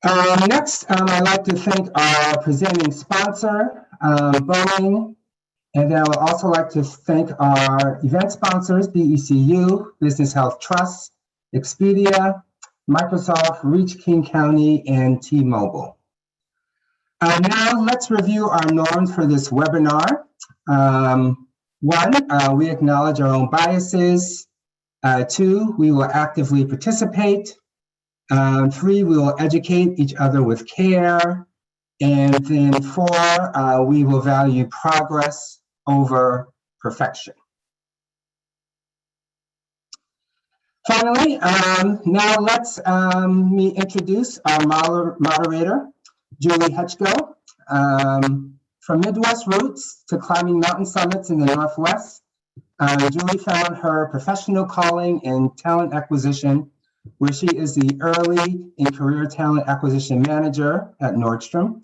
Next, I'd like to thank our presenting sponsor, Boeing, and then I would also like to thank our event sponsors, BECU, Business Health Trust, Expedia, Microsoft, Reach King County, and T-Mobile. Now let's review our norms for this webinar. One, we acknowledge our own biases. Two, we will actively participate. Three, we will educate each other with care. And then four, we will value progress over perfection. Finally, now let's me introduce our moderator, Julie Hetchko. From Midwest roots to climbing mountain summits in the Northwest, Julie found her professional calling in talent acquisition, where she is the early and career talent acquisition manager at Nordstrom.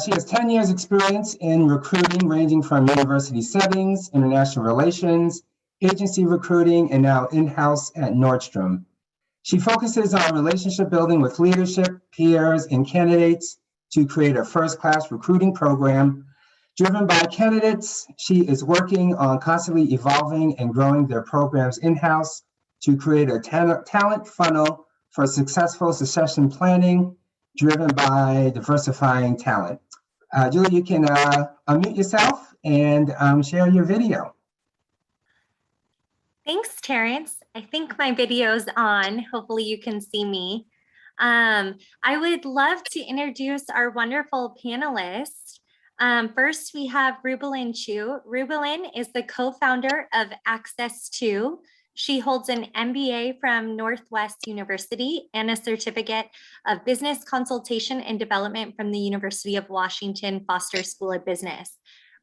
She has 10 years experience in recruiting, ranging from university settings, international relations, agency recruiting, and now in-house at Nordstrom. She focuses on relationship building with leadership, peers, and candidates to create a first-class recruiting program. Driven by candidates, she is working on constantly evolving and growing their programs in-house to create a talent funnel for successful succession planning driven by diversifying talent. Julie, you can unmute yourself and share your video. Thanks, Terrence. I think my video's on. Hopefully you can see me. I would love to introduce our wonderful panelists. First, we have Rubelin Chu. Rubelin is the co-founder of Access 2. She holds an MBA from Northwest University and a certificate of business consultation and development from the University of Washington Foster School of Business.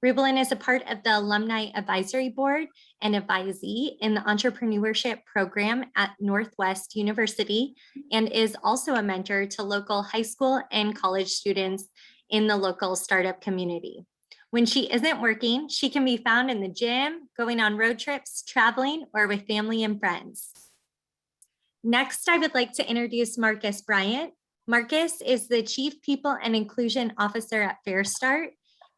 Rubelin is a part of the Alumni Advisory Board and advisee in the entrepreneurship program at Northwest University and is also a mentor to local high school and college students in the local startup community. When she isn't working, she can be found in the gym, going on road trips, traveling, or with family and friends. Next, I would like to introduce Marcus Bryant. Marcus is the Chief People and Inclusion Officer at Fair Start,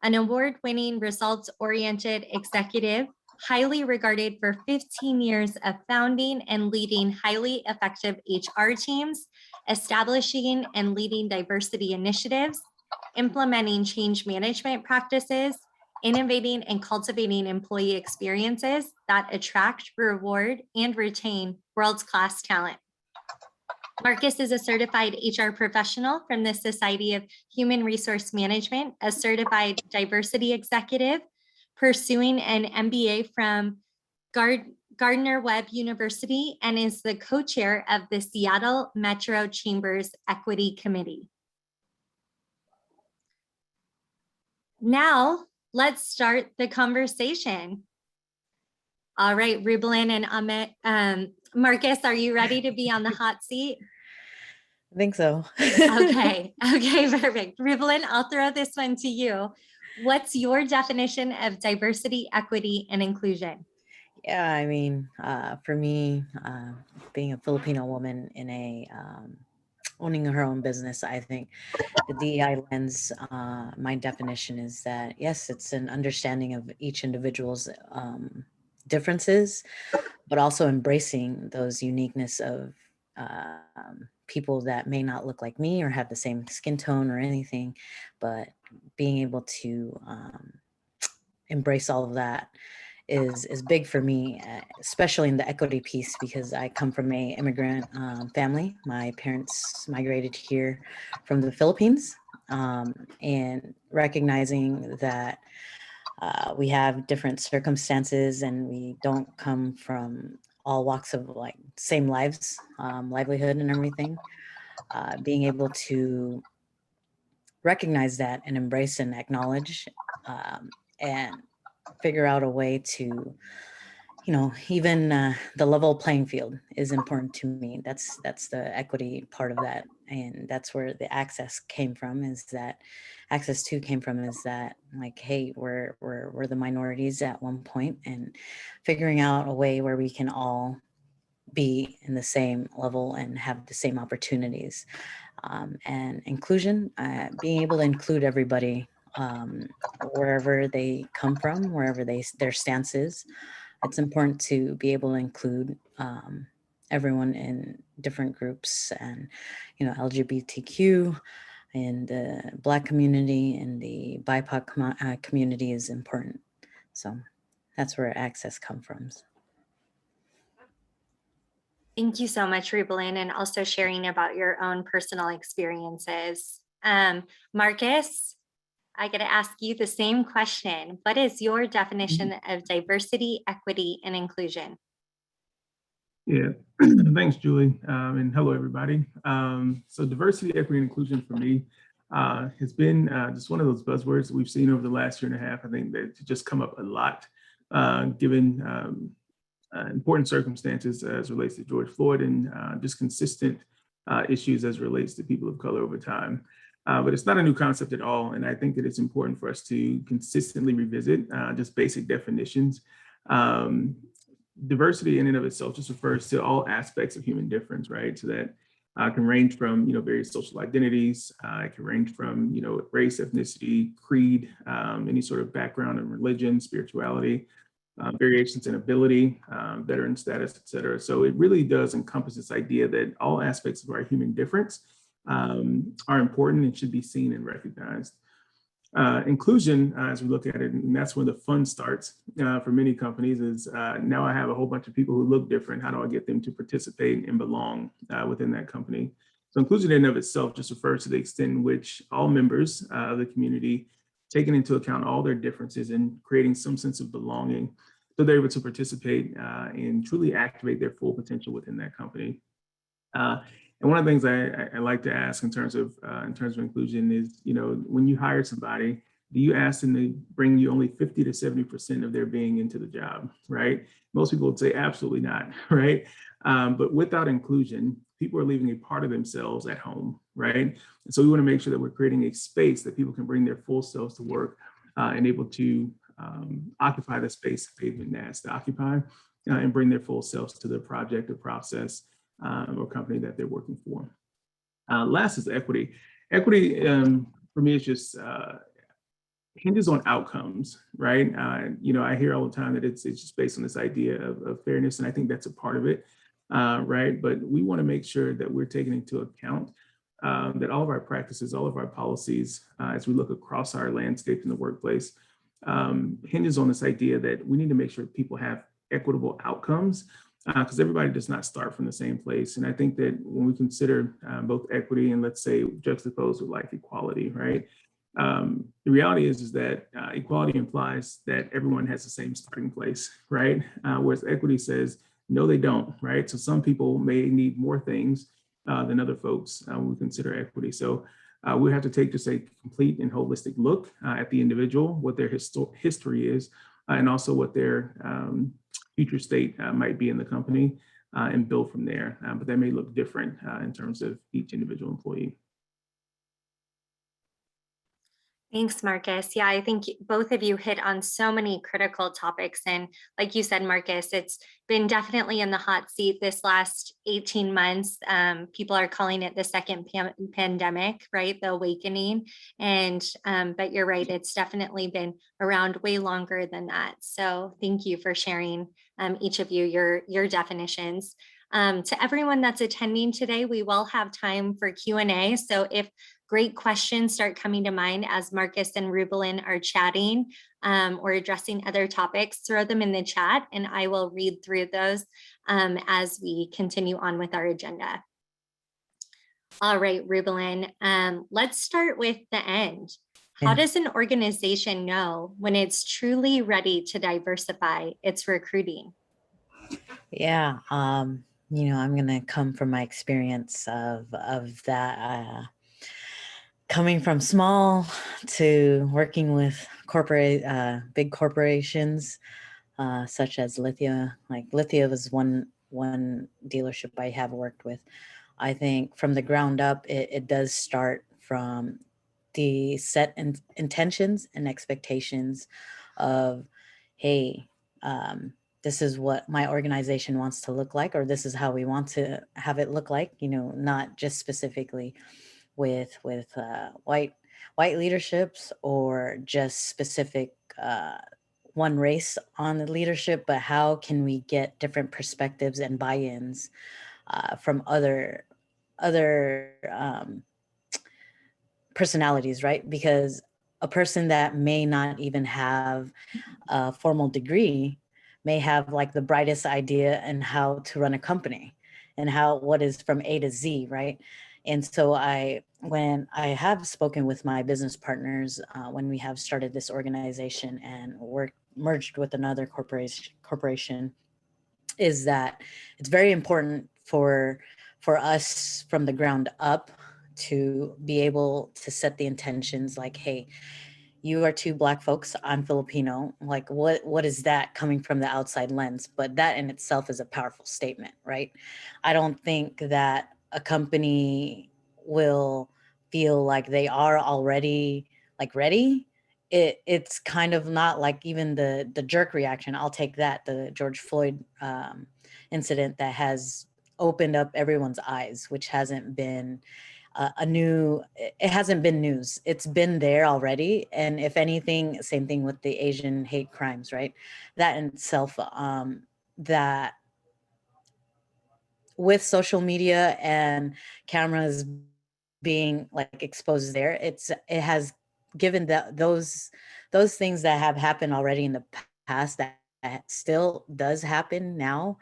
an award-winning, results-oriented executive, highly regarded for 15 years of founding and leading highly effective HR teams, establishing and leading diversity initiatives, implementing change management practices, innovating and cultivating employee experiences that attract, reward, and retain world-class talent. Marcus is a certified HR professional from the Society of Human Resource Management, a certified diversity executive, pursuing an MBA from Gardner-Webb University, and is the co-chair of the Seattle Metro Chambers Equity Committee. Now, let's start the conversation. All right, Rubelin and Amit, Marcus, are you ready to be on the hot seat? I think so. Okay, perfect. Rubelin, I'll throw this one to you. What's your definition of diversity, equity, and inclusion? Yeah, I mean, for me, being a Filipino woman in a owning her own business, I think the DEI lens, my definition is that, yes, it's an understanding of each individual's differences, but also embracing those uniqueness of people that may not look like me or have the same skin tone or anything, but being able to embrace all of that is big for me, especially in the equity piece, because I come from a immigrant family. My parents migrated here from the Philippines, and recognizing that we have different circumstances and we don't come from all walks of like same lives, livelihood and everything, being able to recognize that and embrace and acknowledge and figure out a way to, you know, even the level playing field is important to me. That's the equity part of that. And that's where the access came from, is that access to came from, is that like, hey, we're the minorities at one point, and figuring out a way where we can all be in the same level and have the same opportunities. And inclusion, being able to include everybody wherever they come from, wherever their stance is. It's important to be able to include everyone in different groups, and LGBTQ and the Black community and the BIPOC community is important. So that's where access comes from. Thank you so much, Rubelin, and also sharing about your own personal experiences. Marcus, I got to ask you the same question. What is your definition of diversity, equity, and inclusion? Yeah, thanks, Julie. And hello, everybody. So diversity, equity, and inclusion for me has been just one of those buzzwords that we've seen over the last year and a half. I think that it's just come up a lot, given important circumstances as relates to George Floyd and just consistent issues as relates to people of color over time. But it's not a new concept at all. And I think that it's important for us to consistently revisit just basic definitions. Diversity in and of itself just refers to all aspects of human difference, right? So that can range from, various social identities. It can range from, race, ethnicity, creed, any sort of background in religion, spirituality, variations in ability, veteran status, et cetera. So it really does encompass this idea that all aspects of our human difference are important and should be seen and recognized. Inclusion, as we look at it, and that's where the fun starts for many companies, is now I have a whole bunch of people who look different. How do I get them to participate and belong within that company? So inclusion in and of itself just refers to the extent in which all members of the community, taking into account all their differences and creating some sense of belonging, so they're able to participate and truly activate their full potential within that company. And one of the things I like to ask in terms of inclusion is, when you hire somebody, do you ask them to bring you only 50 to 70% of their being into the job, right? Most people would say absolutely not, right? But without inclusion, people are leaving a part of themselves at home, right? And so we want to make sure that we're creating a space that people can bring their full selves to work and able to occupy the space that they've been asked to occupy and bring their full selves to the project or process or company that they're working for. Last is equity. Equity, for me, is just hinges on outcomes, right? I hear all the time that it's just based on this idea of fairness, and I think that's a part of it, right? But we want to make sure that we're taking into account that all of our practices, all of our policies, as we look across our landscape in the workplace, hinges on this idea that we need to make sure people have equitable outcomes, because everybody does not start from the same place. And I think that when we consider both equity and, let's say, juxtaposed with like equality, right? The reality is that equality implies that everyone has the same starting place, right? Whereas equity says, no, they don't, right? So some people may need more things than other folks when we consider equity. So we have to take just a complete and holistic look at the individual, what their history is, and also what their future state might be in the company, and build from there. But that may look different in terms of each individual employee. Thanks, Marcus. Yeah, I think both of you hit on so many critical topics. And like you said, Marcus, it's been definitely in the hot seat this last 18 months. People are calling it the second pandemic, right? The awakening. And, but you're right, it's definitely been around way longer than that. So thank you for sharing, each of you, your definitions. To everyone that's attending today, we will have time for Q&A. So if great questions start coming to mind as Marcus and Rubelin are chatting or addressing other topics, throw them in the chat and I will read through those as we continue on with our agenda. All right, Rubelin, let's start with the end. How does an organization know when it's truly ready to diversify its recruiting? Yeah, I'm going to come from my experience of that. Coming from small to working with big corporations, such as Lithia. Like Lithia was one dealership I have worked with. I think from the ground up, it does start from the set intentions and expectations of, hey, this is what my organization wants to look like, or this is how we want to have it look like, you know, not just specifically with white leaderships or just specific one race on the leadership, but how can we get different perspectives and buy-ins from other personalities, right? Because a person that may not even have a formal degree may have like the brightest idea in how to run a company and what is from A to Z, right? And so when I have spoken with my business partners, when we have started this organization and merged with another corporation, is that it's very important for us from the ground up to be able to set the intentions like, hey, you are two Black folks, I'm Filipino. Like, what is that coming from the outside lens? But that in itself is a powerful statement, right? I don't think that a company will feel like they are already like ready. It's kind of not like even the jerk reaction. I'll take that, the George Floyd incident that has opened up everyone's eyes, which hasn't been it hasn't been news. It's been there already. And if anything, same thing with the Asian hate crimes, right? That in itself, that with social media and cameras being like exposed there, it has given those things that have happened already in the past that still does happen now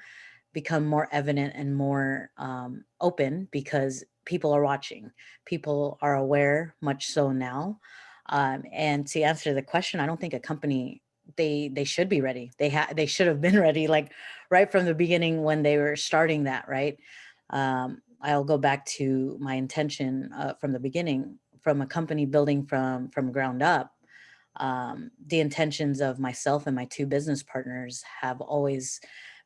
become more evident and more open because people are watching, people are aware, much so now. And to answer the question, I don't think a company, they should be ready. They should have been ready, like right from the beginning when they were starting that, right? I'll go back to my intention from the beginning, from a company building from ground up. The intentions of myself and my two business partners have always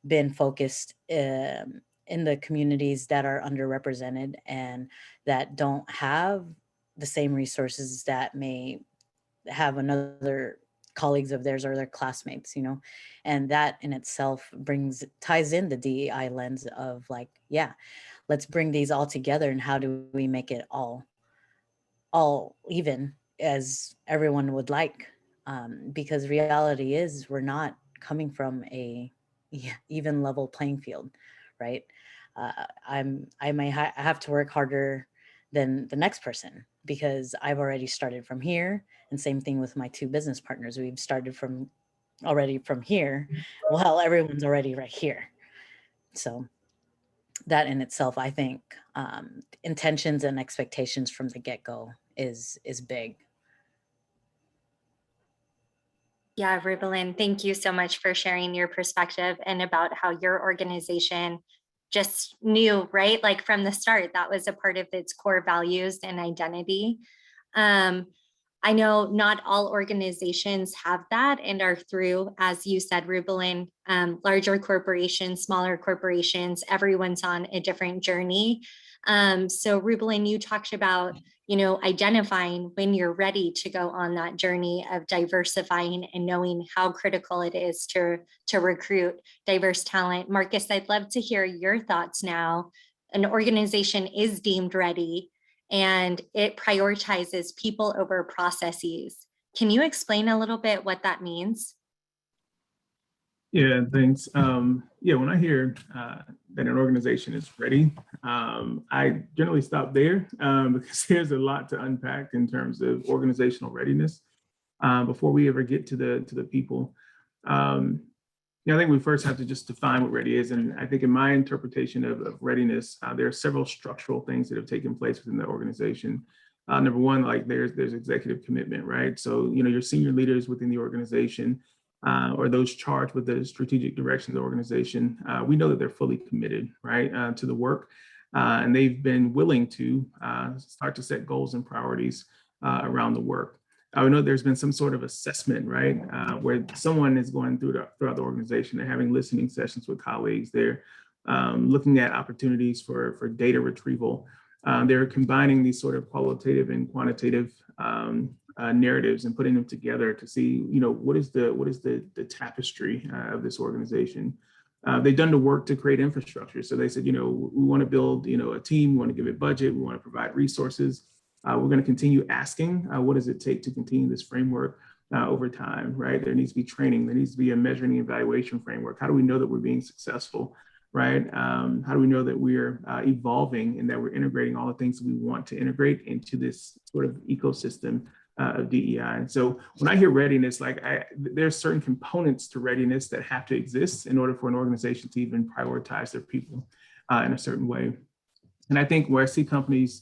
been focused in the communities that are underrepresented and that don't have the same resources that may have another colleagues of theirs or their classmates, you know. And that in itself ties in the DEI lens of like, yeah, let's bring these all together and how do we make it all even as everyone would like, because reality is we're not coming from a even level playing field, right? I may have to work harder than the next person because I've already started from here. And same thing with my two business partners. We've started from here while everyone's already right here. So that in itself, I think intentions and expectations from the get-go is big. Yeah, Rubelin, thank you so much for sharing your perspective and about how your organization just knew, right? Like from the start, that was a part of its core values and identity. I know not all organizations have that and are through, as you said, Rubelin, larger corporations, smaller corporations, everyone's on a different journey. So Rubelin, you talked about, you know, identifying when you're ready to go on that journey of diversifying and knowing how critical it is to recruit diverse talent. Marcus, I'd love to hear your thoughts now. An organization is deemed ready and it prioritizes people over processes. Can you explain a little bit what that means? Yeah, thanks. Yeah, when I hear that an organization is ready, I generally stop there because there's a lot to unpack in terms of organizational readiness before we ever get to the people. Yeah, I think we first have to just define what ready is. And I think in my interpretation of readiness, there are several structural things that have taken place within the organization. Number one, like there's executive commitment, right? So, you know, your senior leaders within the organization or those charged with the strategic direction of the organization, we know that they're fully committed, right, to the work. And they've been willing to start to set goals and priorities around the work. I know there's been some sort of assessment, right, where someone is going throughout the organization. They're having listening sessions with colleagues. They're looking at opportunities for data retrieval. They're combining these sort of qualitative and quantitative narratives and putting them together to see, what is the tapestry of this organization. They've done the work to create infrastructure. So they said, we want to build, a team, we want to give it budget, we want to provide resources. We're going to continue asking, what does it take to continue this framework over time, right? There needs to be training. There needs to be a measuring and evaluation framework. How do we know that we're being successful, right? How do we know that we're evolving and that we're integrating all the things that we want to integrate into this sort of ecosystem of DEI? So when I hear readiness, there's certain components to readiness that have to exist in order for an organization to even prioritize their people in a certain way. And I think where I see companies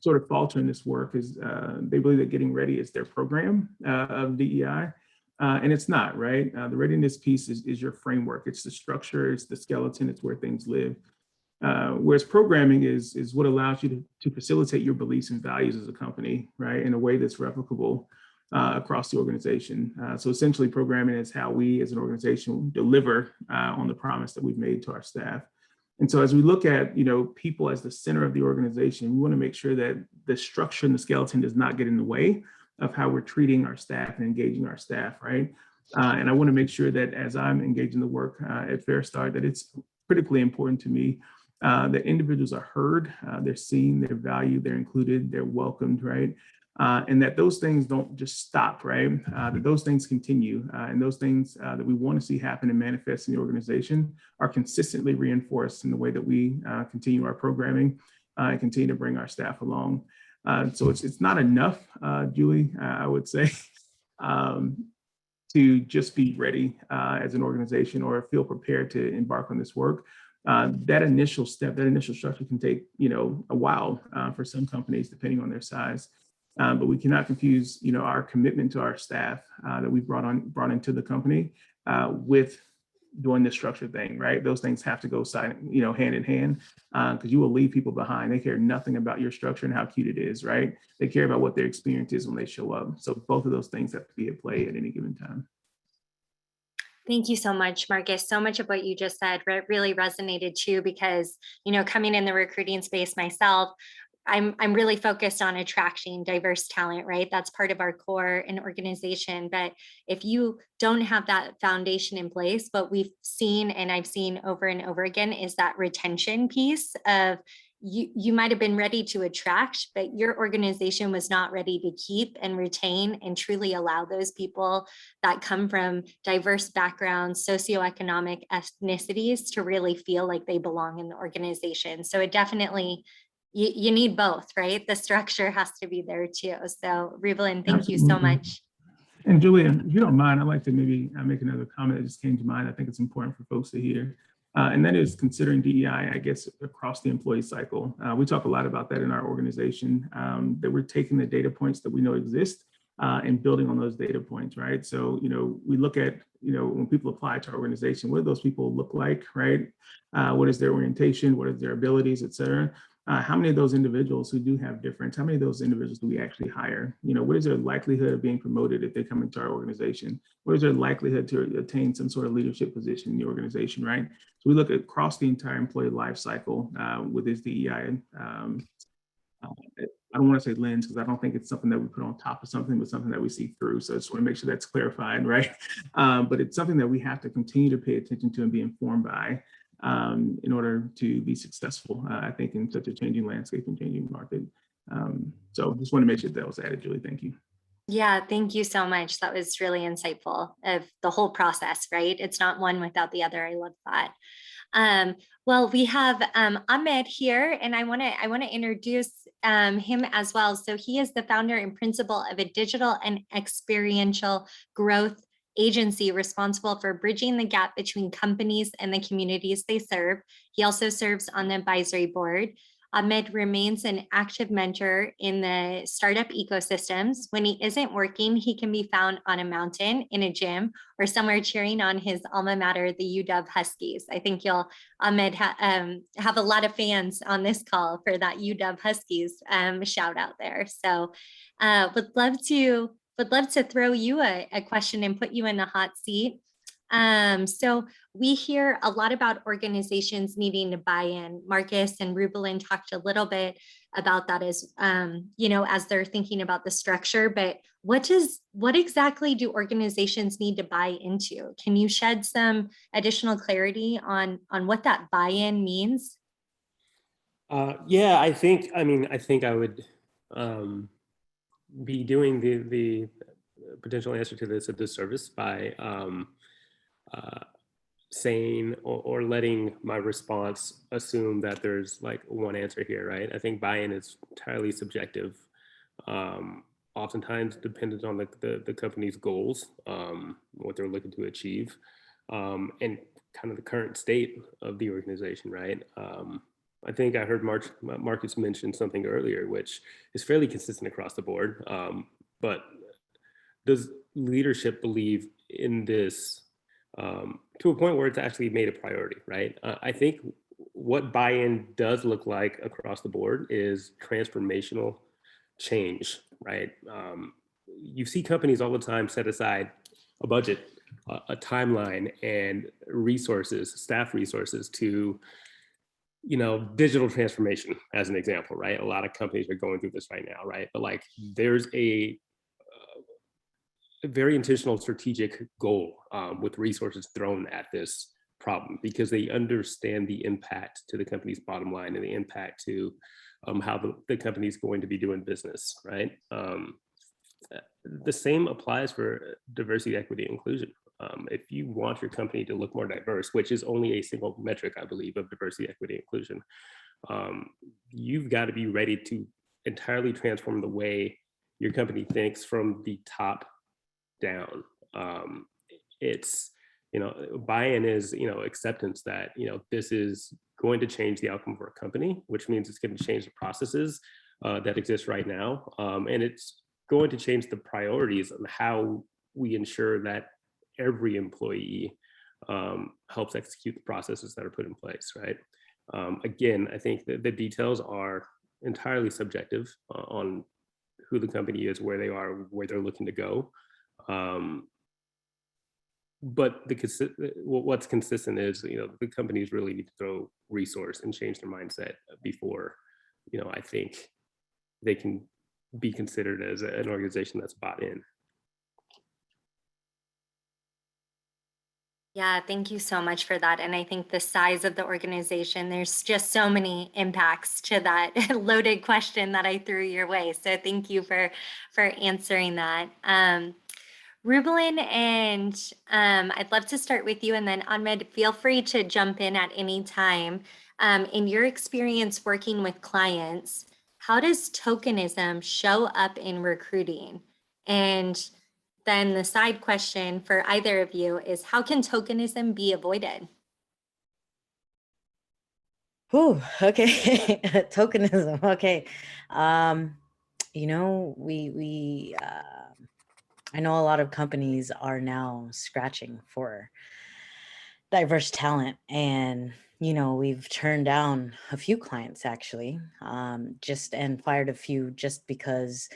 sort of falter in this work is they believe that getting ready is their program of DEI. And it's not, right? The readiness piece is your framework. It's the structure, it's the skeleton, it's where things live. Whereas programming is what allows you to facilitate your beliefs and values as a company, right? In a way that's replicable across the organization. So essentially programming is how we as an organization deliver on the promise that we've made to our staff. And so as we look at, people as the center of the organization, we want to make sure that the structure and the skeleton does not get in the way of how we're treating our staff and engaging our staff, right? And I want to make sure that as I'm engaging the work at Fair Start, that it's critically important to me that individuals are heard, they're seen, they're valued, they're included, they're welcomed, right? And that those things don't just stop, right? That those things continue, and those things that we want to see happen and manifest in the organization are consistently reinforced in the way that we continue our programming and continue to bring our staff along. So it's not enough, Julie, I would say, to just be ready as an organization or feel prepared to embark on this work. That initial step, that initial structure can take, a while for some companies, depending on their size. But we cannot confuse, our commitment to our staff that we've brought into the company with doing this structure thing, right? Those things have to go hand in hand, because you will leave people behind. They care nothing about your structure and how cute it is, right? They care about what their experience is when they show up. So both of those things have to be at play at any given time. Thank you so much, Marcus. So much of what you just said really resonated too, because, coming in the recruiting space myself, I'm really focused on attracting diverse talent, right? That's part of our core in organization. But if you don't have that foundation in place, what we've seen, and I've seen over and over again, is that retention piece of you might have been ready to attract, but your organization was not ready to keep and retain and truly allow those people that come from diverse backgrounds, socioeconomic ethnicities to really feel like they belong in the organization. So it definitely, you need both, right? The structure has to be there too. So Revelyn, thank you so much. And Julia, if you don't mind, I'd like to maybe make another comment that just came to mind. I think it's important for folks to hear. And that is considering DEI, I guess, across the employee cycle. We talk a lot about that in our organization, that we're taking the data points that we know exist and building on those data points, right? So, we look at, when people apply to our organization, what do those people look like, right? What is their orientation? What is their abilities, et cetera? How many of those individuals who do have difference, how many of those individuals do we actually hire? What is their likelihood of being promoted if they come into our organization? What is their likelihood to attain some sort of leadership position in the organization, right? So we look across the entire employee life cycle with this DEI. I don't want to say lens, because I don't think it's something that we put on top of something, but something that we see through. So I just want to make sure that's clarified, right? But it's something that we have to continue to pay attention to and be informed by in order to be successful, I think, in such a changing landscape and changing market. So just want to make sure that was added, Julie. Thank you. Yeah, thank you so much. That was really insightful of the whole process, right? It's not one without the other. I love that. Well, we have Ahmed here, and I want to introduce him as well. So he is the founder and principal of a digital and experiential growth agency responsible for bridging the gap between companies and the communities they serve. He also serves on the advisory board. Ahmed remains an active mentor in the startup ecosystems. When he isn't working, he can be found on a mountain, in a gym, or somewhere cheering on his alma mater, the UW Huskies. I think you'll, Ahmed, have a lot of fans on this call for that UW Huskies shout out there. So would love to throw you a question and put you in a hot seat. So we hear a lot about organizations needing to buy in. Marcus and Rubelin talked a little bit about that as, as they're thinking about the structure, but what exactly do organizations need to buy into? Can you shed some additional clarity on what that buy-in means? Yeah, I think I would be doing the potential answer to this a disservice by saying or letting my response assume that there's like one answer here, right? I think buy-in is entirely subjective, oftentimes dependent on the company's goals, what they're looking to achieve, and kind of the current state of the organization, right? I think I heard Marcus mention something earlier, which is fairly consistent across the board. But does leadership believe in this to a point where it's actually made a priority, right? I think what buy-in does look like across the board is transformational change, right? You see companies all the time set aside a budget, a timeline, and resources, staff resources to digital transformation as an example, right? A lot of companies are going through this right now, right? But like there's a very intentional strategic goal with resources thrown at this problem because they understand the impact to the company's bottom line and the impact to how the company is going to be doing business, right? The same applies for diversity, equity, inclusion. If you want your company to look more diverse, which is only a single metric, I believe, of diversity, equity, inclusion, you've got to be ready to entirely transform the way your company thinks from the top down. It's, buy-in is, acceptance that, this is going to change the outcome of our company, which means it's going to change the processes that exist right now. And it's going to change the priorities on how we ensure that every employee helps execute the processes that are put in place, right? Again, I think that the details are entirely subjective on who the company is, where they are, where they're looking to go. But what's consistent is, the companies really need to throw resource and change their mindset before, I think they can be considered as an organization that's bought in. Yeah, thank you so much for that. And I think the size of the organization, there's just so many impacts to that loaded question that I threw your way. So thank you for answering that. Rubelin, and I'd love to start with you, and then Ahmed, feel free to jump in at any time. In your experience working with clients, how does tokenism show up in recruiting? And then the side question for either of you is, how can tokenism be avoided? Ooh, okay. Tokenism. Okay. I know a lot of companies are now scratching for diverse talent, and we've turned down a few clients actually, and fired a few just because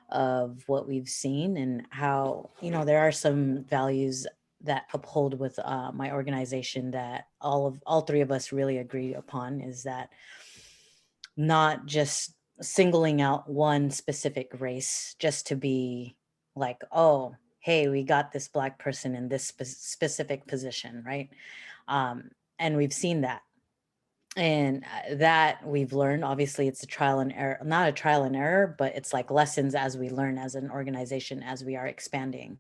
of what we've seen and how there are some values that uphold with my organization that all three of us really agree upon, is that not just singling out one specific race just to be like, oh, hey, we got this Black person in this specific position, right? And we've seen that. And that we've learned, obviously it's a trial and error, not a trial and error, but it's like lessons as we learn as an organization, as we are expanding.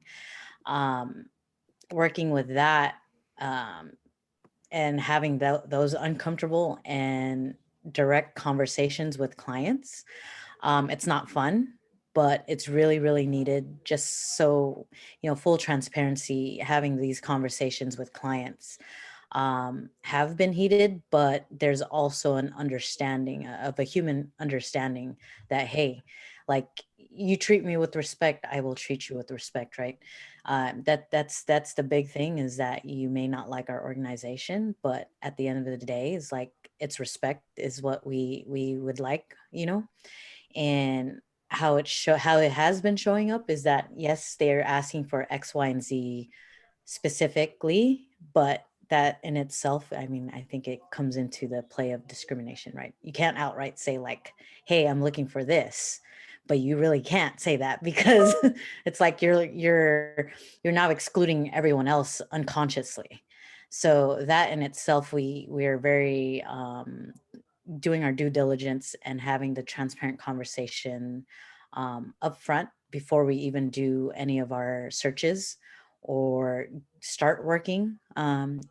Working with that and having those uncomfortable and direct conversations with clients. It's not fun, but it's really, really needed. Just so, full transparency, having these conversations with clients have been heated, but there's also an understanding of a human understanding that, hey, like, you treat me with respect, I will treat you with respect, right? That's the big thing, is that you may not like our organization, but at the end of the day, it's like, it's respect is what we would like, and how it has been showing up is that, yes, they're asking for X, Y, and Z specifically, but that in itself, I mean, I think it comes into the play of discrimination, right? You can't outright say like, hey, I'm looking for this, but you really can't say that because it's like you're now excluding everyone else unconsciously. So that in itself, we're very doing our due diligence and having the transparent conversation upfront before we even do any of our searches or start working, and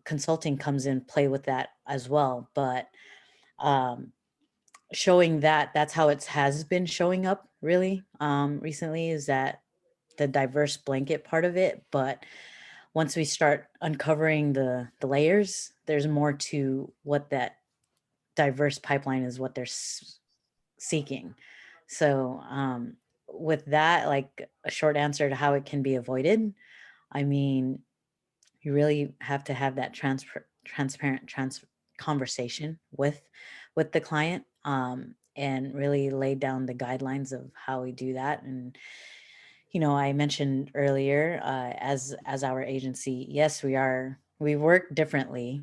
consulting comes in play with that as well. But showing that that's how it has been showing up really recently is that the diverse blanket part of it. But once we start uncovering the layers, there's more to what that diverse pipeline is, what they're seeking. So with that, like a short answer to how it can be avoided, I mean, you really have to have that transparent conversation with the client, and really lay down the guidelines of how we do that. And I mentioned earlier, as our agency, yes, we work differently,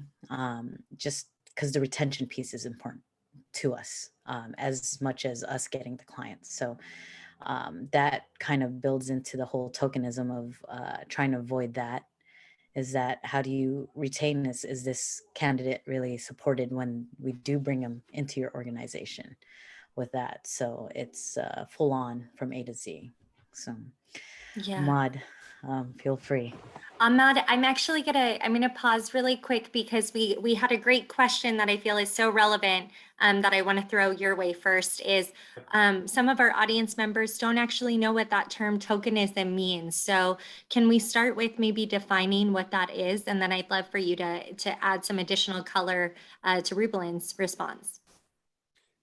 just because the retention piece is important to us, as much as us getting the clients. So that kind of builds into the whole tokenism of trying to avoid that. Is that how do you retain this? Is this candidate really supported when we do bring them into your organization with that? So it's full on from A to Z. So Yeah. Ahmad, feel free. Ahmad, I'm gonna pause really quick because we had a great question that I feel is so relevant, that I want to throw your way first. Is some of our audience members don't actually know what that term tokenism means. So can we start with maybe defining what that is, and then I'd love for you to add some additional color to Rubelin's response.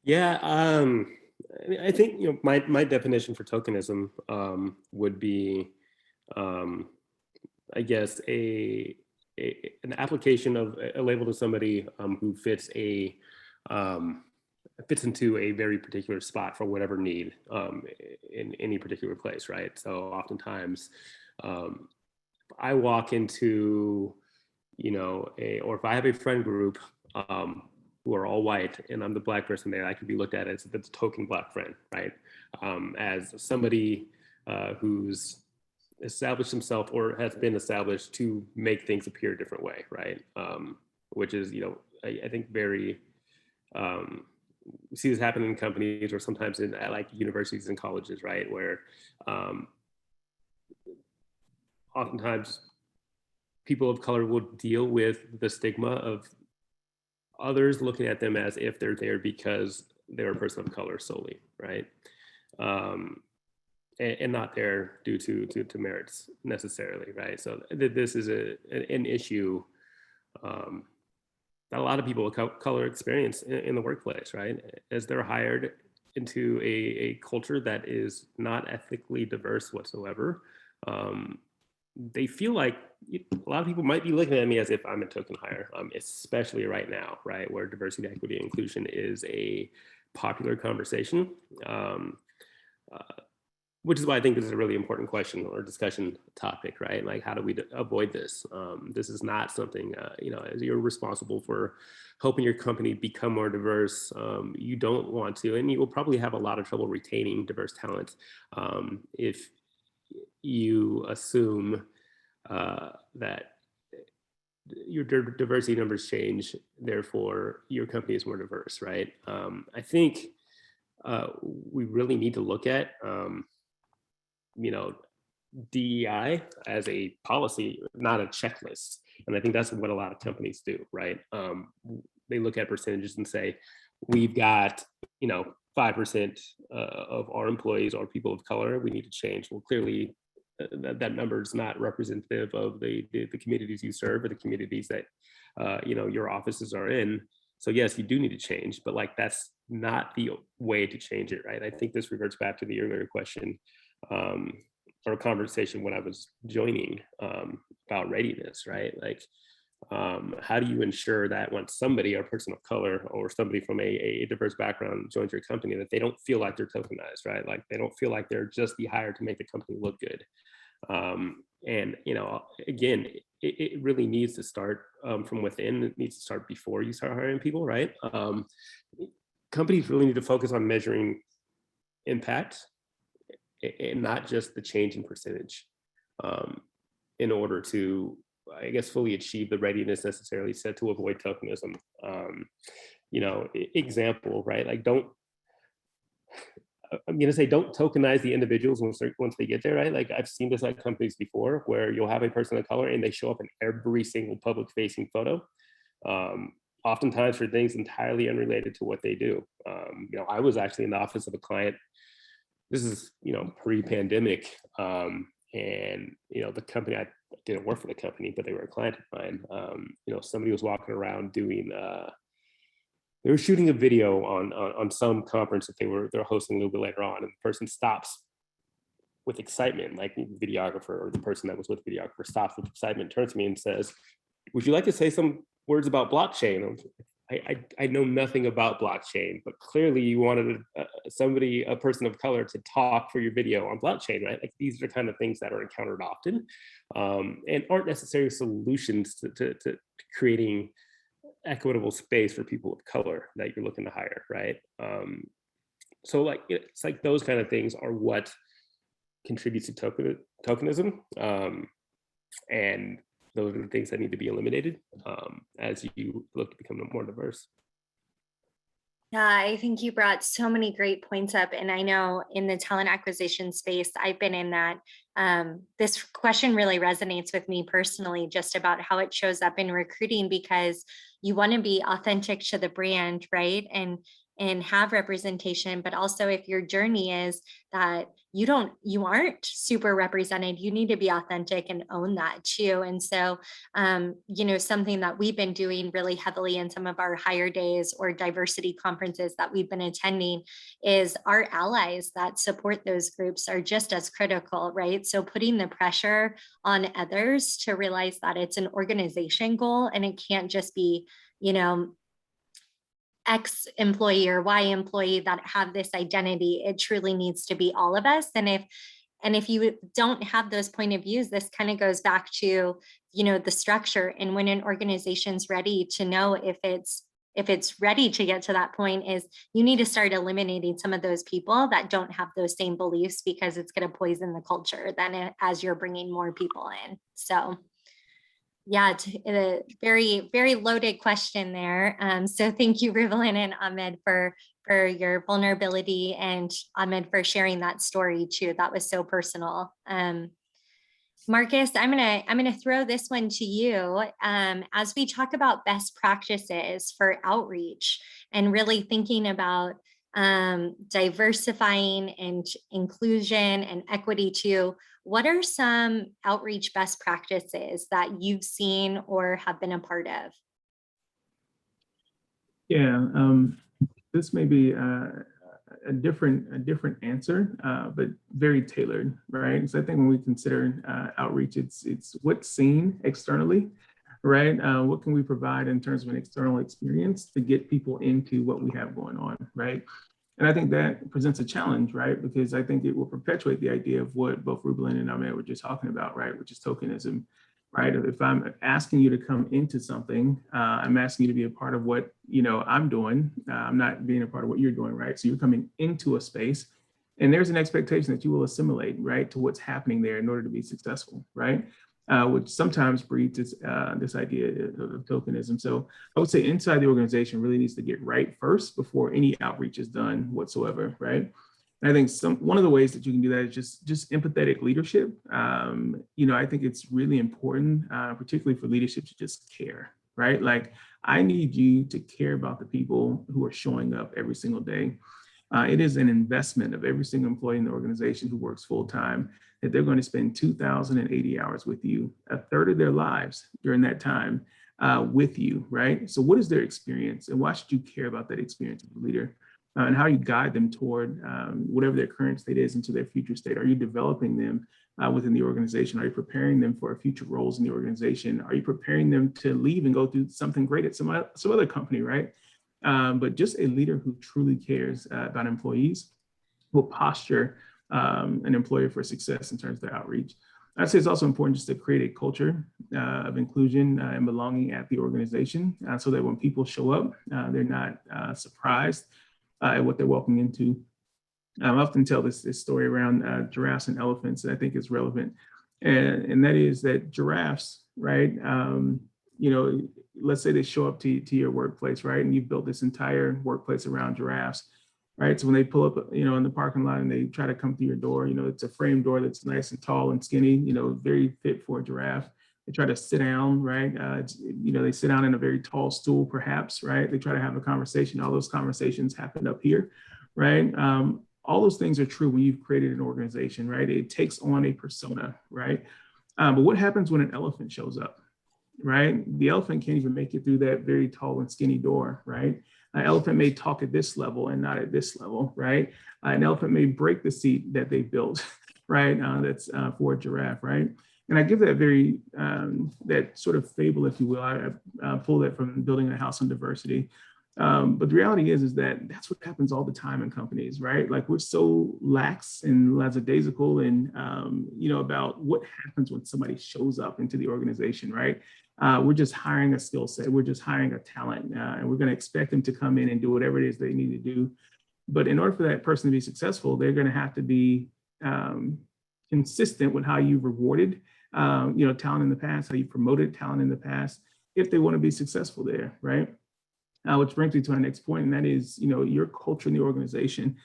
Yeah, I think my definition for tokenism would be, I guess, an application of a label to somebody who fits into a very particular spot for whatever need in any particular place, right? So oftentimes, I walk into, or if I have a friend group who are all white and I'm the black person there, I could be looked at as the token black friend, right? As somebody who's established himself or has been established to make things appear a different way, right? Which is, I think very, we see this happen in companies or sometimes at like universities and colleges, right? Where oftentimes people of color will deal with the stigma of others looking at them as if they're there because they're a person of color solely, right? And not there due to merits necessarily, right? So this is an issue that a lot of people of color experience in the workplace, right? As they're hired into a culture that is not ethnically diverse whatsoever, they feel like a lot of people might be looking at me as if I'm a token hire, especially right now, right? Where diversity, equity, and inclusion is a popular conversation. Which is why I think this is a really important question or discussion topic, right? Like, how do we avoid this? This is not something, as you're responsible for helping your company become more diverse, you don't want to, and you will probably have a lot of trouble retaining diverse talent if you assume that your diversity numbers change, therefore your company is more diverse, right? I think we really need to look at DEI as a policy, not a checklist. And I think that's what a lot of companies do, right? They look at percentages and say, we've got, 5% of our employees are people of color, we need to change. Well, clearly that number is not representative of the communities you serve or the communities that, your offices are in. So yes, you do need to change, but like, that's not the way to change it, right? I think this reverts back to the earlier question or conversation when I was joining about readiness, right? Like, how do you ensure that when somebody, a person of color or somebody from a diverse background joins your company, that they don't feel like they're tokenized, right? Like they don't feel like they're just the hire to make the company look good. And, you know, again, it really needs to start from within. It needs to start before you start hiring people, right? Companies really need to focus on measuring impact and not just the change in percentage in order to, I guess, fully achieve the readiness necessarily set to avoid tokenism. You know, example, right? Like I'm going to say don't tokenize the individuals once they get there, right? Like I've seen this at companies before where you'll have a person of color and they show up in every single public facing photo, oftentimes for things entirely unrelated to what they do. You know, I was actually in the office of a client. This is, you know, pre-pandemic, and you know, the company, I didn't work for the company, but they were a client of mine. You know, somebody was walking around doing they were shooting a video on some conference that they're hosting a little bit later on, and the person stops with excitement, like the videographer or the person that was with the videographer stops with excitement, turns to me and says, "Would you like to say some words about blockchain?" I know nothing about blockchain, but clearly you wanted a person of color to talk for your video on blockchain, right? Like these are kind of things that are encountered often, and aren't necessarily solutions to creating equitable space for people of color that you're looking to hire, right? So like it's like those kind of things are what contributes to tokenism, and those are the things that need to be eliminated as you look to become more diverse. Yeah, I think you brought so many great points up. And I know in the talent acquisition space, I've been in that. This question really resonates with me personally, just about how it shows up in recruiting, because you want to be authentic to the brand, right? And have representation, but also if your journey is that you aren't super represented, you need to be authentic and own that too. And so, you know, something that we've been doing really heavily in some of our hire days or diversity conferences that we've been attending is our allies that support those groups are just as critical, right? So putting the pressure on others to realize that it's an organization goal and it can't just be, you know, X employee or Y employee that have this identity. It truly needs to be all of us. And if you don't have those point of views, this kind of goes back to, you know, the structure. And when an organization's ready to know if it's ready to get to that point, is you need to start eliminating some of those people that don't have those same beliefs, because it's going to poison the culture then as you're bringing more people in. So yeah, a very, very loaded question there. So thank you, Rivelin and Ahmed, for your vulnerability, and Ahmed for sharing that story too. That was so personal. Marcus, I'm gonna throw this one to you. As we talk about best practices for outreach and really thinking about diversifying and inclusion and equity too, what are some outreach best practices that you've seen or have been a part of? Yeah, this may be a different answer, but very tailored, right? So I think when we consider outreach, it's what's seen externally, right? What can we provide in terms of an external experience to get people into what we have going on, right? And I think that presents a challenge, right? Because I think it will perpetuate the idea of what both Ruben and Ahmed were just talking about, right? Which is tokenism, right? If I'm asking you to come into something, I'm asking you to be a part of what, you know, I'm doing. I'm not being a part of what you're doing, right? So you're coming into a space and there's an expectation that you will assimilate, right, to what's happening there in order to be successful, right? Which sometimes breeds this idea of tokenism. So I would say inside the organization really needs to get right first before any outreach is done whatsoever, right? And I think one of the ways that you can do that is just empathetic leadership. You know, I think it's really important, particularly for leadership, to just care, right? Like I need you to care about the people who are showing up every single day. It is an investment of every single employee in the organization who works full time that they're going to spend 2,080 hours with you, a third of their lives during that time with you, right? So what is their experience, and why should you care about that experience of a leader? And how you guide them toward whatever their current state is into their future state? Are you developing them within the organization? Are you preparing them for future roles in the organization? Are you preparing them to leave and go do something great at some other company, right? But just a leader who truly cares about employees will posture an employer for success in terms of their outreach. I'd say it's also important just to create a culture of inclusion and belonging at the organization so that when people show up, they're not surprised at what they're walking into. I often tell this story around giraffes and elephants that I think is relevant. And that is that giraffes, right? Let's say they show up to your workplace, right? And you've built this entire workplace around giraffes, right? So when they pull up, in the parking lot and they try to come through your door, it's a frame door that's nice and tall and skinny, very fit for a giraffe. They try to sit down, right? They sit down in a very tall stool, perhaps, right? They try to have a conversation. All those conversations happen up here, right? All those things are true when you've created an organization, right? It takes on a persona, right? But what happens when an elephant shows up, right? The elephant can't even make it through that very tall and skinny door, right? An elephant may talk at this level and not at this level, right? An elephant may break the seat that they built, right? That's for a giraffe, right? And I give that that sort of fable, if you will. I pull that from Building a House on Diversity. But the reality is that that's what happens all the time in companies, right? Like we're so lax and lackadaisical and, about what happens when somebody shows up into the organization, right? We're just hiring a skill set. We're just hiring a talent and we're going to expect them to come in and do whatever it is they need to do. But in order for that person to be successful, they're going to have to be consistent with how you've rewarded, talent in the past, how you promoted talent in the past, if they want to be successful there, right? Which brings me to our next point, and that is, your culture in the organization.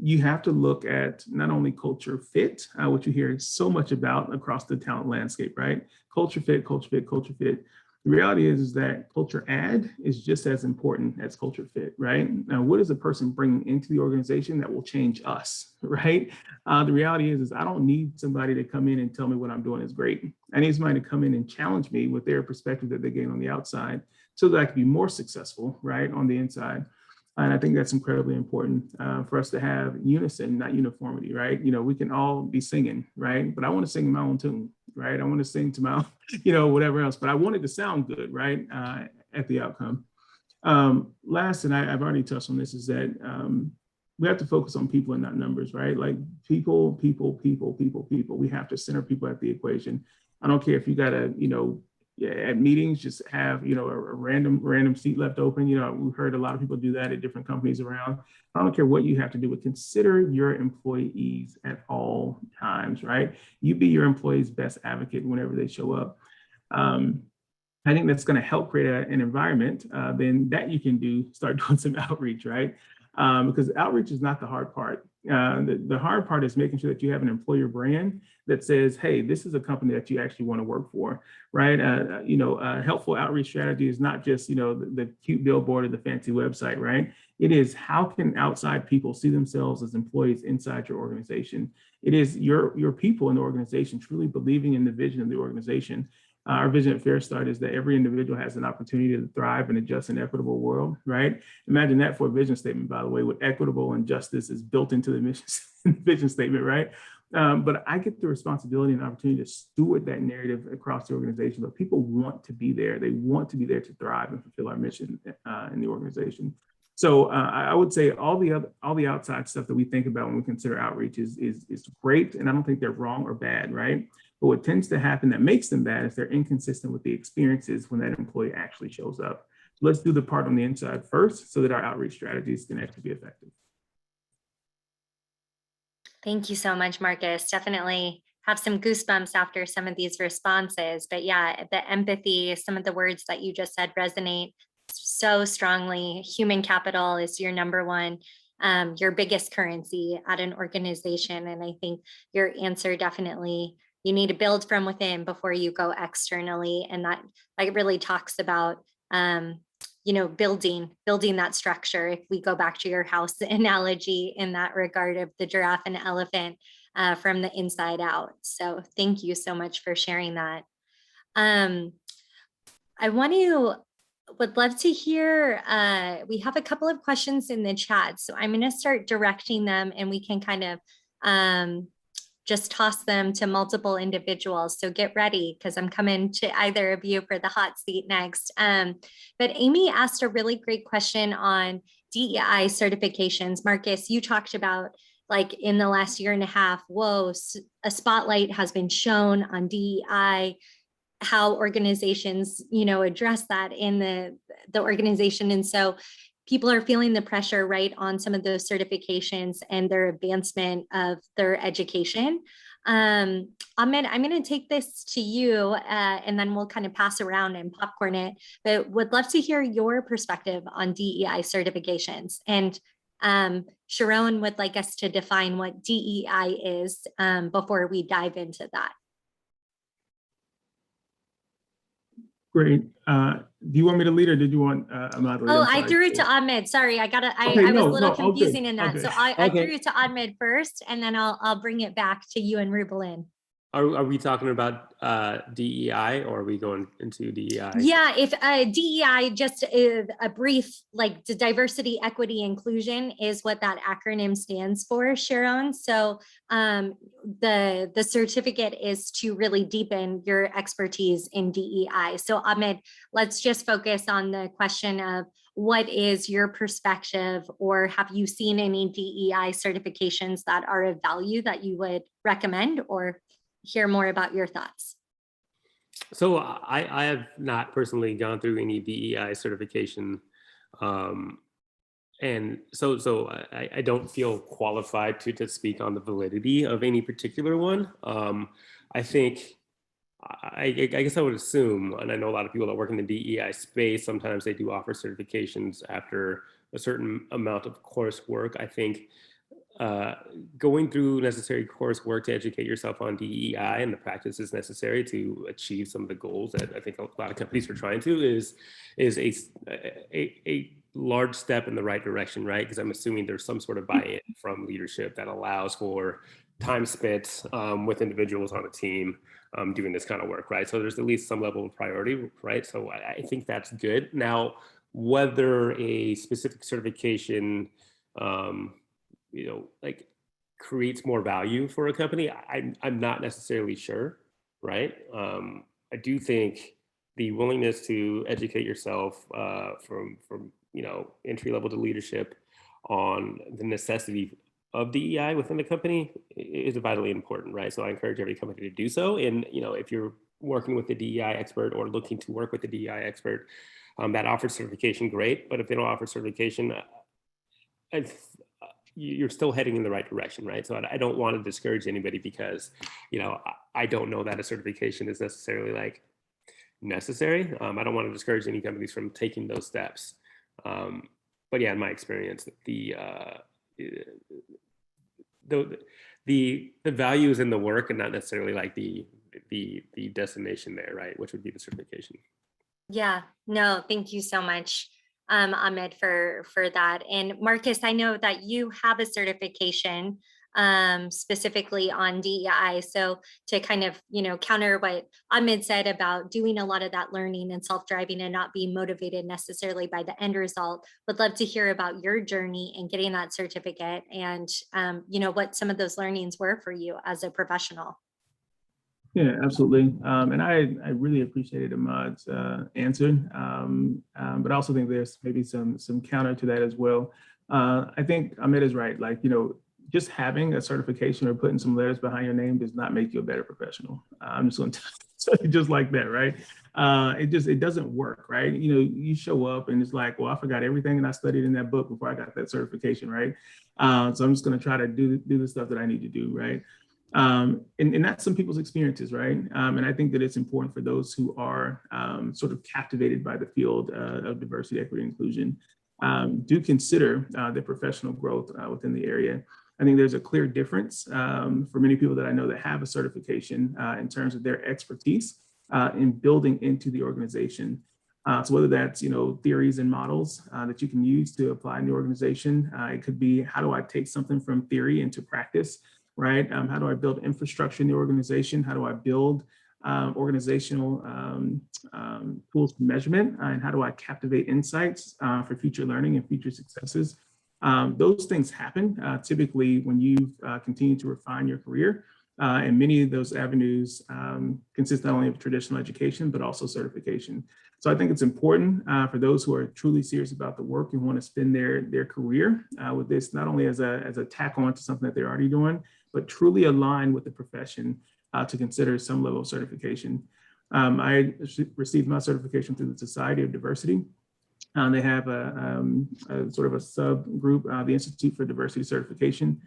You have to look at not only culture fit, which you hear so much about across the talent landscape, right? Culture fit, culture fit, culture fit. The reality is that culture add is just as important as culture fit, right? Now, what is a person bringing into the organization that will change us, right? The reality is I don't need somebody to come in and tell me what I'm doing is great. I need somebody to come in and challenge me with their perspective that they gain on the outside so that I can be more successful, right, on the inside. And I think that's incredibly important for us to have unison, not uniformity, right? We can all be singing, right? But I want to sing my own tune, right? I want to sing to my, whatever else, but I want it to sound good, right? At the outcome. Last, and I've already touched on this, is that we have to focus on people and not numbers, right? Like people. We have to center people at the equation. I don't care if you got to, at meetings, just have, a random seat left open. We've heard a lot of people do that at different companies around. I don't care what you have to do, but consider your employees at all times, right? You be your employees' best advocate whenever they show up. I think that's going to help create an environment then that you can start doing some outreach, right? Because outreach is not the hard part. The hard part is making sure that you have an employer brand that says, hey, this is a company that you actually want to work for, right? A helpful outreach strategy is not just, the cute billboard or the fancy website, right? It is how can outside people see themselves as employees inside your organization? It is your people in the organization truly believing in the vision of the organization. Our vision at Fair Start is that every individual has an opportunity to thrive in a just and equitable world, right? Imagine that for a vision statement, by the way, with equitable and justice is built into the mission vision statement, right? But I get the responsibility and opportunity to steward that narrative across the organization, but people want to be there. They want to be there to thrive and fulfill our mission in the organization. So I would say all the outside stuff that we think about when we consider outreach is great, and I don't think they're wrong or bad, right? But what tends to happen that makes them bad is they're inconsistent with the experiences when that employee actually shows up. So let's do the part on the inside first so that our outreach strategies can actually be effective. Thank you so much, Marcus. Definitely have some goosebumps after some of these responses. But yeah, the empathy, some of the words that you just said resonate so strongly. Human capital is your number one, your biggest currency at an organization. And I think your answer definitely, you need to build from within before you go externally. And that like really talks about, building that structure. If we go back to your house analogy in that regard of the giraffe and elephant from the inside out. So thank you so much for sharing that. Would love to hear, we have a couple of questions in the chat. So I'm going to start directing them and we can kind of just toss them to multiple individuals. So get ready because I'm coming to either of you for the hot seat next. But Amy asked a really great question on DEI certifications. Marcus, you talked about like in the last year and a half, whoa, a spotlight has been shown on DEI, how organizations, address that in the organization. And so people are feeling the pressure, right, on some of those certifications and their advancement of their education. Ahmed, I'm going to take this to you, and then we'll kind of pass around and popcorn it, but would love to hear your perspective on DEI certifications. And Sharon would like us to define what DEI is before we dive into that. Great. Do you want me to lead or did you want Ahmed? Oh, I threw it to Ahmed. Sorry, I was a little confusing in that. Okay. So I threw it to Ahmed first, and then I'll bring it back to you and Rubelin. Are we talking about DEI, or are we going into DEI? Yeah, if DEI, just a brief, like the diversity, equity, inclusion is what that acronym stands for, Sharon. So the certificate is to really deepen your expertise in DEI. So Ahmed, let's just focus on the question of what is your perspective, or have you seen any DEI certifications that are of value that you would recommend, or hear more about your thoughts? So I have not personally gone through any DEI certification. And so I don't feel qualified to speak on the validity of any particular one. I think, I guess I would assume, and I know a lot of people that work in the DEI space, sometimes they do offer certifications after a certain amount of coursework. I think going through necessary coursework to educate yourself on DEI and the practices necessary to achieve some of the goals that I think a lot of companies are trying to is a large step in the right direction, right? Because I'm assuming there's some sort of buy-in from leadership that allows for time spent with individuals on a team doing this kind of work, right? So there's at least some level of priority, right? So I think that's good. Now, whether a specific certification like creates more value for a company, I'm not necessarily sure, right? I do think the willingness to educate yourself from entry level to leadership on the necessity of DEI within the company is vitally important, right? So I encourage every company to do so. And if you're working with a DEI expert or looking to work with a DEI expert that offers certification, great. But if they don't offer certification, you're still heading in the right direction, right? So I don't want to discourage anybody because, I don't know that a certification is necessarily like necessary. I don't want to discourage any companies from taking those steps. But yeah, in my experience, the value is in the work and not necessarily like the destination there, right? Which would be the certification. Yeah, no, thank you so much, Ahmed, for that. And Marcus, I know that you have a certification specifically on DEI. So to kind of, counter what Ahmed said about doing a lot of that learning and self-driving and not being motivated necessarily by the end result, would love to hear about your journey in getting that certificate and, what some of those learnings were for you as a professional. Yeah, absolutely. And I really appreciated Ahmad's answer, but I also think there's maybe some counter to that as well. I think Ahmed is right. Like, just having a certification or putting some letters behind your name does not make you a better professional. I'm just going to tell you just like that, right? It doesn't work, right? You show up and it's like, well, I forgot everything that I studied in that book before I got that certification, right? So I'm just going to try to do the stuff that I need to do, right? And that's some people's experiences, right? And I think that it's important for those who are sort of captivated by the field of diversity, equity, and inclusion, do consider their professional growth within the area. I think there's a clear difference for many people that I know that have a certification in terms of their expertise in building into the organization. So whether that's, theories and models that you can use to apply in the organization, it could be, how do I take something from theory into practice? Right? How do I build infrastructure in the organization? How do I build organizational tools for measurement? And how do I captivate insights for future learning and future successes? Those things happen typically when you continue to refine your career And many of those avenues consist not only of traditional education, but also certification. So I think it's important for those who are truly serious about the work and want to spend their career with this, not only as a tack on to something that they're already doing, but truly align with the profession to consider some level of certification. I received my certification through the Society of Diversity. They have a sort of a subgroup, the Institute for Diversity Certification.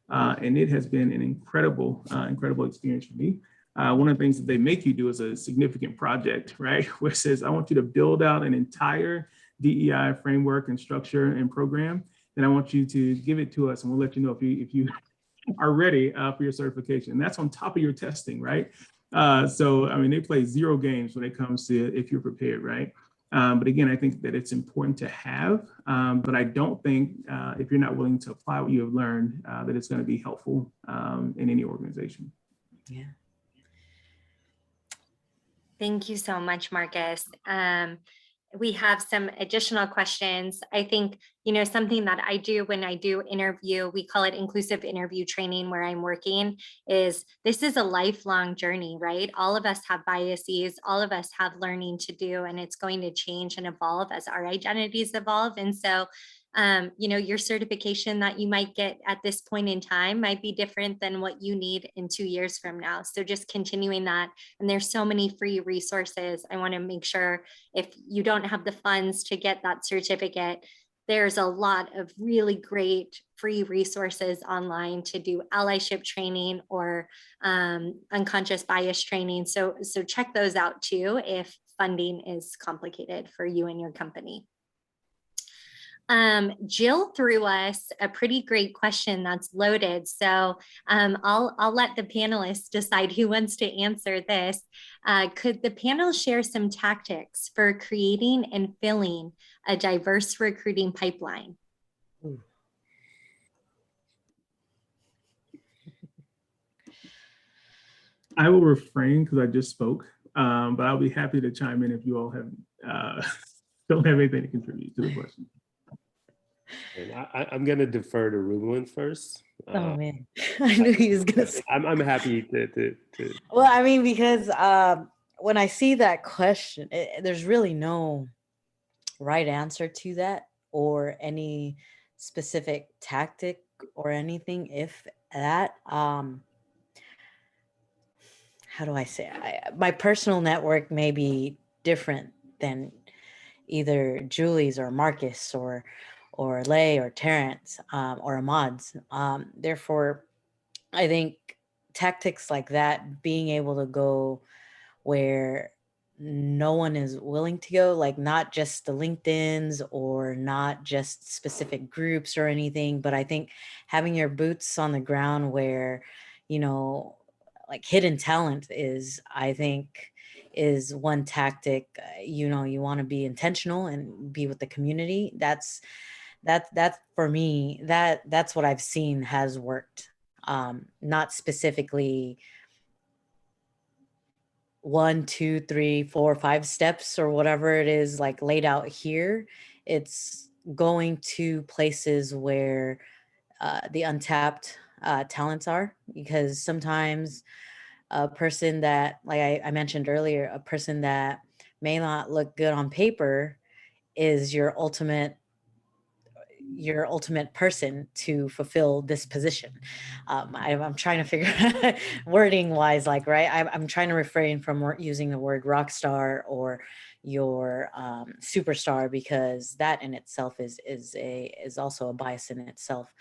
And it has been an incredible experience for me. One of the things that they make you do is a significant project, right? Where it says, I want you to build out an entire DEI framework and structure and program. And I want you to give it to us and we'll let you know if you are ready for your certification. And that's on top of your testing, right? So, I mean, they play zero games when it comes to if you're prepared, right? But again, I think that it's important to have, but I don't think if you're not willing to apply what you have learned, that it's going to be helpful in any organization. Yeah. Thank you so much, Marcus. We have some additional questions. I think, something that I do when I do interview, we call it inclusive interview training where I'm working, is this is a lifelong journey, right? All of us have biases, all of us have learning to do, and it's going to change and evolve as our identities evolve. And so, your certification that you might get at this point in time might be different than what you need in 2 years from now. So just continuing that. And there's so many free resources. I want to make sure if you don't have the funds to get that certificate, there's a lot of really great free resources online to do allyship training or unconscious bias training. So check those out too if funding is complicated for you and your company. Jill threw us a pretty great question that's loaded. So I'll let the panelists decide who wants to answer this. Could the panel share some tactics for creating and filling a diverse recruiting pipeline? I will refrain because I just spoke, but I'll be happy to chime in if you all have don't have anything to contribute to the question. And I'm going to defer to Ruben first. Oh man, I knew he was gonna say. I'm happy to. Well, I mean, because when I see that question, there's really no right answer to that or any specific tactic or anything. If that, how do I say? My personal network may be different than either Julie's or Marcus or Lay or Terrence or Ahmad's. Therefore, I think tactics like that, being able to go where no one is willing to go, like not just the LinkedIn's or not just specific groups or anything, but I think having your boots on the ground where, like hidden talent is, I think, is one tactic. You want to be intentional and be with the community. That's for me, that's what I've seen has worked. Not specifically 1, 2, 3, 4, 5 steps or whatever it is like laid out here. It's going to places where the untapped talents are, because sometimes a person that, like I mentioned earlier, a person that may not look good on paper is your ultimate person to fulfill this position. I'm trying to figure wording wise, like, right. I'm trying to refrain from using the word rock star or your superstar, because that in itself is also a bias in itself.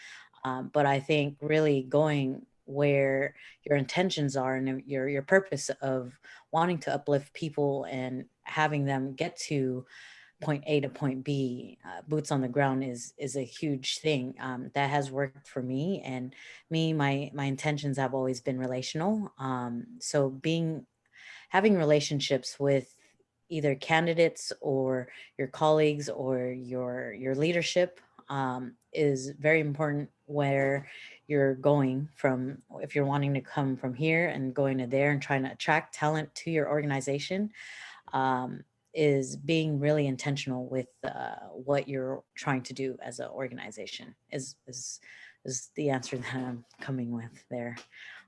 But I think really going where your intentions are and your purpose of wanting to uplift people and having them get to point A to point B, boots on the ground is a huge thing. That has worked for me, and my intentions have always been relational. So having relationships with either candidates or your colleagues or your leadership is very important where you're going from. If you're wanting to come from here and going to there and trying to attract talent to your organization, is being really intentional with what you're trying to do as an organization is is the answer that I'm coming with there.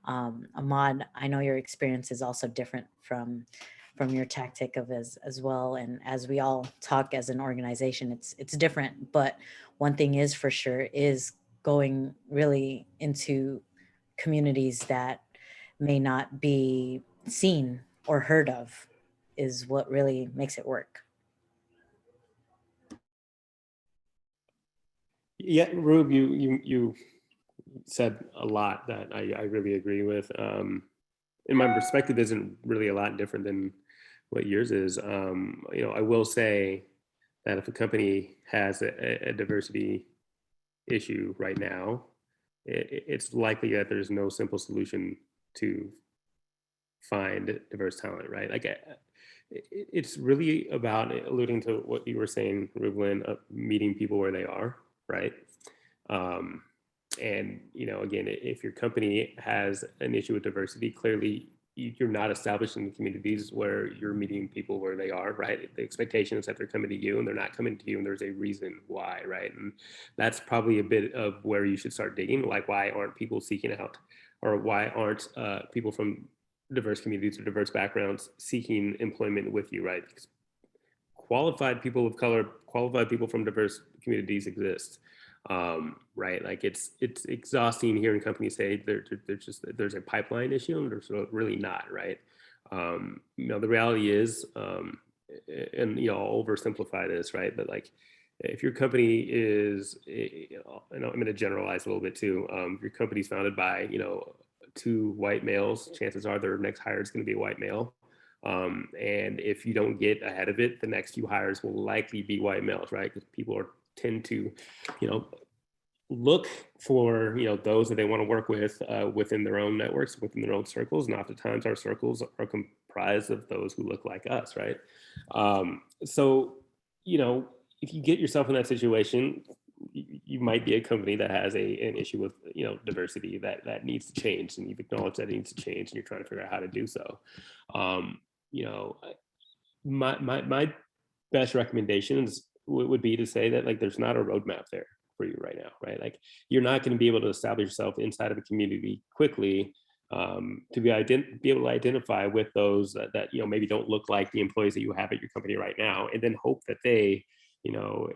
Ahmad, I know your experience is also different from your tactic of as well. And as we all talk as an organization, it's different. But one thing is for sure is going really into communities that may not be seen or heard of is what really makes it work. Yeah, Rube, you said a lot that I really agree with. And my perspective isn't really a lot different than what yours is. You know, I will say that if a company has a diversity issue right now, it's likely that there's no simple solution to find diverse talent, right? Like it's really about, alluding to what you were saying, Rublin, of meeting people where they are, right? And, you know, again, if your company has an issue with diversity, clearly you're not establishing the communities where you're meeting people where they are, right? The expectation is that they're coming to you and they're not coming to you, and there's a reason why, right? And that's probably a bit of where you should start digging, like why aren't people seeking out, or why aren't people from diverse communities or diverse backgrounds seeking employment with you, right? Because qualified people of color, qualified people from diverse communities exist. Right? Like it's exhausting hearing companies say there's a pipeline issue, and there's really not, right? You know, the reality is, and you know, I'll oversimplify this, right? But like, if your company is, you know, and I'm going to generalize a little bit too. If your company's founded by, you know, 2 white males, chances are their next hire is going to be a white male. And if you don't get ahead of it, the next few hires will likely be white males, right? Because people tend to, you know, look for, you know, those that they want to work with within their own networks, within their own circles. And oftentimes our circles are comprised of those who look like us, right? So, you know, if you get yourself in that situation, you might be a company that has an issue with, you know, diversity that needs to change, and you've acknowledged that it needs to change, and you're trying to figure out how to do so. You know, my best recommendations would be to say that, like, there's not a roadmap there for you right now, right? Like, you're not going to be able to establish yourself inside of a community quickly to be able to identify with those that you know, maybe don't look like the employees that you have at your company right now, and then hope that they, you know,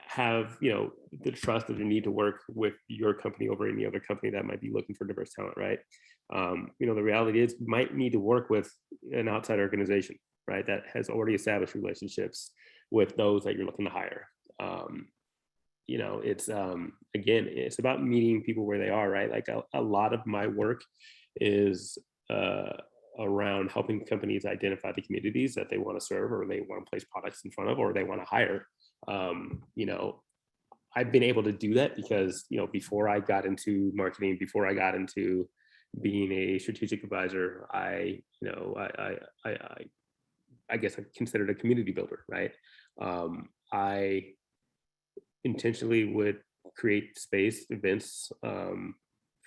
have, you know, the trust that they need to work with your company over any other company that might be looking for diverse talent, right? You know, the reality is you might need to work with an outside organization, right, that has already established relationships with those that you're looking to hire. You know, it's again, it's about meeting people where they are, right? Like a lot of my work is around helping companies identify the communities that they want to serve, or they want to place products in front of, or they want to hire. You know, I've been able to do that because, you know, before I got into marketing, before I got into being a strategic advisor, I guess I considered a community builder, right? I intentionally would create space events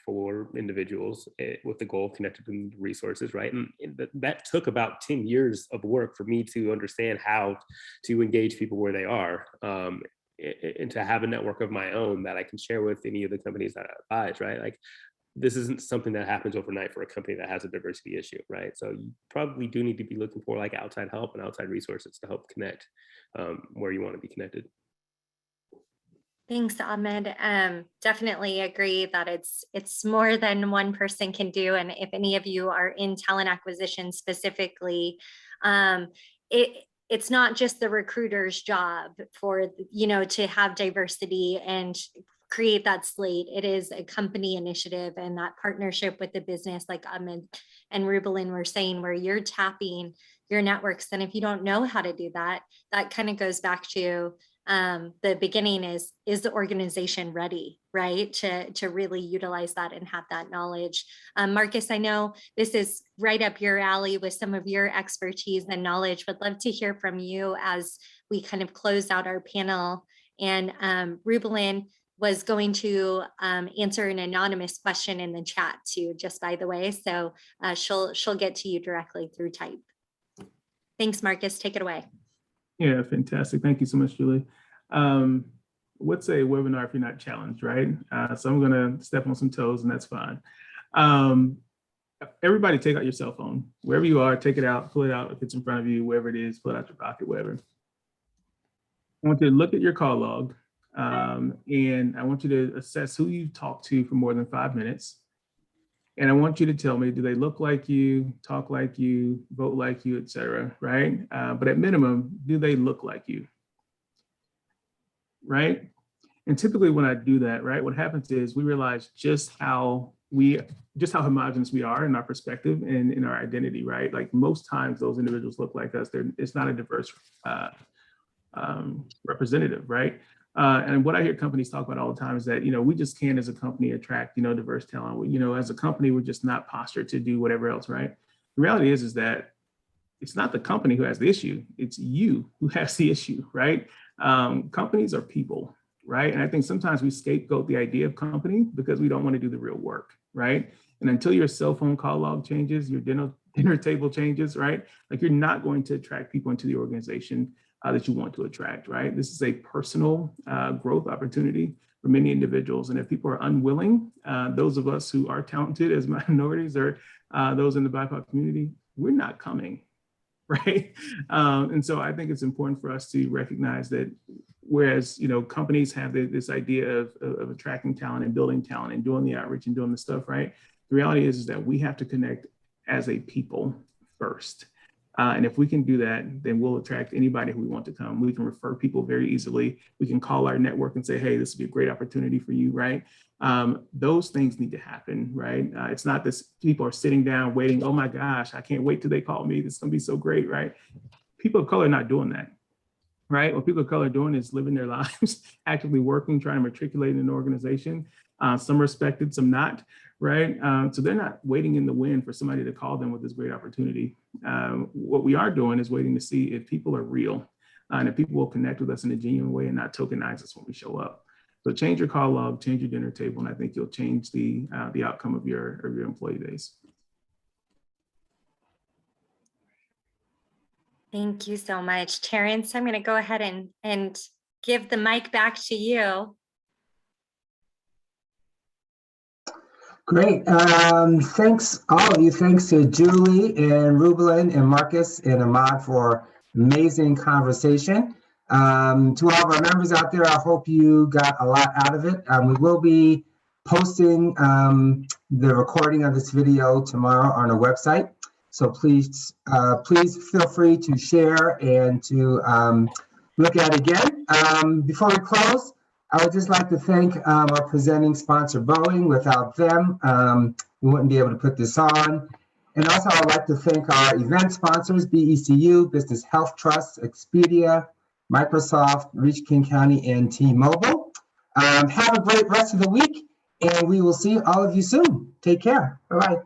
for individuals with the goal of connecting them to resources, right? And that took about 10 years of work for me to understand how to engage people where they are, and to have a network of my own that I can share with any of the companies that I advise, right? Like, this isn't something that happens overnight for a company that has a diversity issue, right? So you probably do need to be looking for like outside help and outside resources to help connect where you want to be connected. Thanks, Ahmed. Definitely agree that it's more than one person can do. And if any of you are in talent acquisition specifically, it's not just the recruiter's job for, you know, to have diversity and create that slate. It is a company initiative, and that partnership with the business, like Ahmed and Rubelin were saying, where you're tapping your networks. And if you don't know how to do that, that kind of goes back to the beginning is the organization ready, right, to really utilize that and have that knowledge. Marcus, I know this is right up your alley with some of your expertise and knowledge. Would love to hear from you as we kind of close out our panel. And Rubelin was going to answer an anonymous question in the chat too, just by the way. So she'll get to you directly through type. Thanks, Marcus. Take it away. Yeah, fantastic. Thank you so much, Julie. what's a webinar if you're not challenged, right? So I'm gonna step on some toes, and that's fine. Everybody take out your cell phone. Wherever you are, take it out, pull it out if it's in front of you, wherever it is, pull it out your pocket, whatever. I want you to look at your call log, and I want you to assess who you've talked to for more than 5 minutes. And I want you to tell me, do they look like you, talk like you, vote like you, et cetera, right? But at minimum, do they look like you, right? And typically when I do that, right, what happens is we realize just how homogenous we are in our perspective and in our identity, right? Like most times those individuals look like us. It's not a diverse representative, right? And what I hear companies talk about all the time is that, we just can't as a company attract, diverse talent. As a company, we're just not postured to do whatever else, right? The reality is that it's not the company who has the issue, it's you who has the issue, right? Companies are people, right? And I think sometimes we scapegoat the idea of company because we don't want to do the real work, right? And until your cell phone call log changes, your dinner table changes, right? Like you're not going to attract people into the organization that you want to attract, right? This is a personal growth opportunity for many individuals. And if people are unwilling, those of us who are talented as minorities or those in the BIPOC community, we're not coming, right? And so I think it's important for us to recognize that whereas, companies have this idea of attracting talent and building talent and doing the outreach and doing the stuff, right? The reality is that we have to connect as a people first. And if we can do that, then we'll attract anybody who we want to come. We can refer people very easily. We can call our network and say, hey, this would be a great opportunity for you, right? Those things need to happen, right? It's not this people are sitting down waiting, oh my gosh, I can't wait till they call me. This is gonna be so great, right? People of color are not doing that, right? What people of color are doing is living their lives, actively working, trying to matriculate in an organization. Some respected, some not, right? So they're not waiting in the wind for somebody to call them with this great opportunity. What we are doing is waiting to see if people are real and if people will connect with us in a genuine way and not tokenize us when we show up. So change your call log, change your dinner table, and I think you'll change the outcome of your employee base. Thank you so much, Terrence. I'm going to go ahead and give the mic back to you. Great. Thanks, all of you. Thanks to Julie and Rublin and Marcus and Ahmad for amazing conversation. To all of our members out there, I hope you got a lot out of it. We will be posting the recording of this video tomorrow on our website. So please feel free to share and to look at it again. Before we close, I would just like to thank our presenting sponsor, Boeing. Without them, we wouldn't be able to put this on. And also I'd like to thank our event sponsors, BECU, Business Health Trust, Expedia, Microsoft, Reach King County, and T-Mobile. Have a great rest of the week, and we will see all of you soon. Take care. Bye-bye.